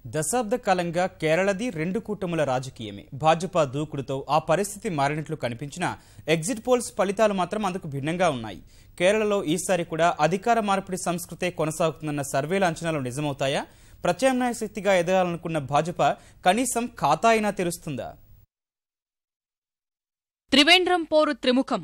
దశాబ్ద కాలంగా కేరళది రెండు కూటముల రాజకీయమే. భాజపా దూకుడుతో ఆ పరిస్థితి మారినట్లు కనిపించిన ఎగ్జిట్ పోల్స్ ఫలితాలు మాత్రం అందుకు భిన్నంగా ఉన్నాయి. కేరళలో ఈసారి కూడా అధికార మార్పిడి సంస్కృతే కొనసాగుతుందన్న సర్వేల అంచనాలు నిజమవుతాయా? ప్రత్యామ్నాయ శక్తిగా ఎదగాలనుకున్న భాజపా కనీసం ఖాతా అయినా తెరుస్తుందా? త్రివేంద్రం పోరు త్రిముఖం.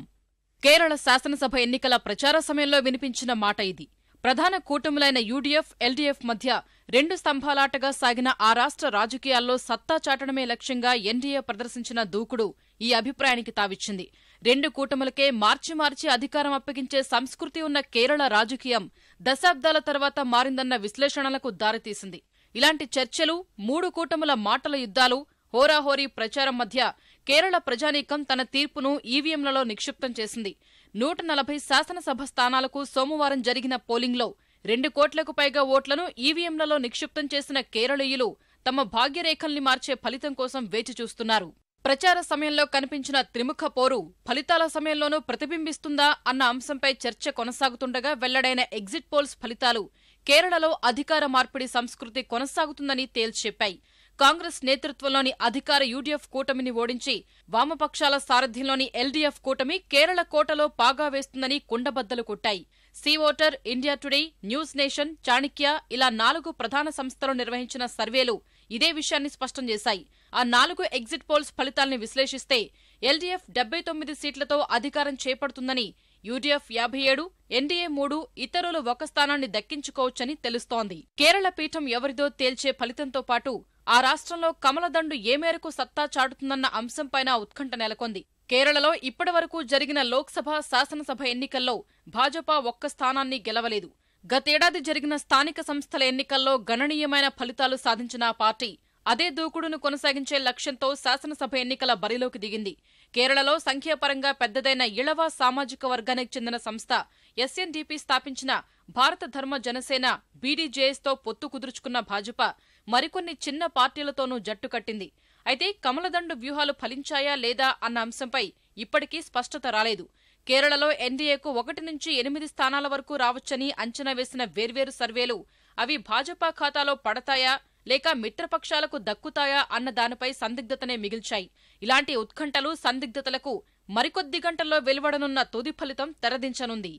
కేరళ శాసనసభ ఎన్నికల ప్రచార సమయంలో వినిపించిన మాట ఇది. ప్రధాన కూటములైన యూడీఎఫ్, ఎల్డీఎఫ్ మధ్య రెండు స్తంభాలాటగా సాగిన ఆ రాష్ట్ర రాజకీయాల్లో సత్తా చాటడమే లక్ష్యంగా ఎన్డీఏ ప్రదర్శించిన దూకుడు ఈ అభిప్రాయానికి తావిచ్చింది. రెండు కూటములకే మార్చి అధికారం అప్పగించే సంస్కృతి ఉన్న కేరళ రాజకీయం దశాబ్దాల తర్వాత మారిందన్న విశ్లేషణలకు దారితీసింది. ఇలాంటి చర్చలు, మూడు కూటముల మాటల యుద్ధాలు, హోరాహోరీ ప్రచారం మధ్య కేరళ ప్రజానీకం తన తీర్పును ఈవీఎంలలో నిక్షిప్తం చేసింది. 140 శాసనసభ స్థానాలకు సోమవారం జరిగిన పోలింగ్లో 2 కోట్లకు పైగా ఓట్లను ఈవీఎంలలో నిక్షిప్తం చేసిన కేరళీయులు తమ భాగ్యరేఖల్ని మార్చే ఫలితం కోసం వేచి చూస్తున్నారు. ప్రచార సమయంలో కనిపించిన త్రిముఖ పోరు ఫలితాల సమయంలోనూ ప్రతిబింబిస్తుందా అన్న అంశంపై చర్చ కొనసాగుతుండగా వెల్లడైన ఎగ్జిట్ పోల్స్ ఫలితాలు కేరళలో అధికార మార్పిడి సంస్కృతి కొనసాగుతుందని తేల్చెప్పాయి. కాంగ్రెస్ నేతృత్వంలోని అధికార యూడీఎఫ్ కూటమిని ఓడించి వామపక్షాల సారథ్యంలోని ఎల్డీఎఫ్ కూటమి కేరళ కోటలో పాగా వేస్తుందని కుండబద్దలు కొట్టాయి. C voter, India Today, news nation, Chanakya ఇలా 4 ప్రధాన సంస్థలు నిర్వహించిన సర్వేలు ఇదే విషయాన్ని స్పష్టం చేశాయి. ఆ 4 ఎగ్జిట్ పోల్స్ ఫలితాల్ని విశ్లేషిస్తే ఎల్డీఎఫ్ 79 సీట్లతో అధికారం చేపడుతుందని, యూడీఎఫ్ 57, ఎన్డీఏ 3, ఇతరులు 1 స్థానాన్ని దక్కించుకోవచ్చని తెలుస్తోంది. కేరళ పీఠం ఎవరిదో తేల్చే ఫలితంతో పాటు ఆ రాష్ట్రంలో కమలదండు ఏ మేరకు సత్తా చాటుతుందన్న అంశంపైన ఉత్కంఠ నెలకొంది. కేరళలో ఇప్పటివరకు జరిగిన లోక్సభ, శాసనసభ ఎన్నికల్లో భాజపా 1 స్థానాన్ని గెలవలేదు. గతేడాది జరిగిన స్థానిక సంస్థల ఎన్నికల్లో గణనీయమైన ఫలితాలు సాధించిన ఆ పార్టీ అదే దూకుడును కొనసాగించే లక్ష్యంతో శాసనసభ ఎన్నికల బరిలోకి దిగింది. కేరళలో సంఖ్యాపరంగా పెద్దదైన ఇళవ సామాజిక వర్గానికి చెందిన సంస్థ ఎస్ఎన్డీపీ స్థాపించిన భారత ధర్మ జనసేన బీడీజేఎస్తో పొత్తు కుదుర్చుకున్న భాజపా మరికొన్ని చిన్న పార్టీలతోనూ జట్టు కట్టింది. అయితే కమలదండు వ్యూహాలు ఫలించాయా లేదా అన్న అంశంపై ఇప్పటికీ స్పష్టత రాలేదు. కేరళలో ఎన్డీఏకు 1 నుంచి 8 స్థానాల వరకు రావచ్చని అంచనా వేసిన వేర్వేరు సర్వేలు అవి భాజపా ఖాతాలో పడతాయా లేక మిత్రపక్షాలకు దక్కుతాయా అన్న దానిపై సందిగ్ధతనే మిగిల్చాయి. ఇలాంటి ఉత్కంఠలు, సందిగ్ధతలకు మరికొద్ది గంటల్లో వెలువడనున్న తుది ఫలితం తెరదించనుంది.